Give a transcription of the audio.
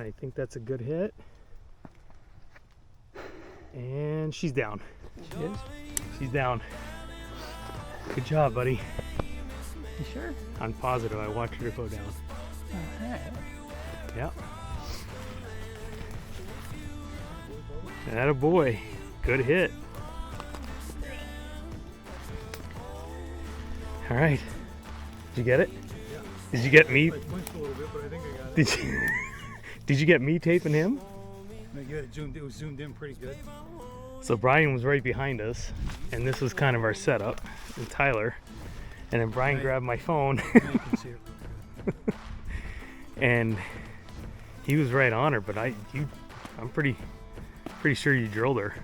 I think that's a good hit. And she's down. She is? She's down. Good job, buddy. You sure? I'm positive I watched her go down. Alright. Yep. Atta boy. Good hit. All right. Did you get it? Yeah. Did you get me? I flinched a little bit, but I think I got it. Did you, did you get me taping him? I get it zoomed. It was zoomed in pretty good. So Brian was right behind us, and this was kind of our setup, and Tyler. And then Brian grabbed my phone, Now you can see it. and he was right on her. But I'm pretty sure you drilled her.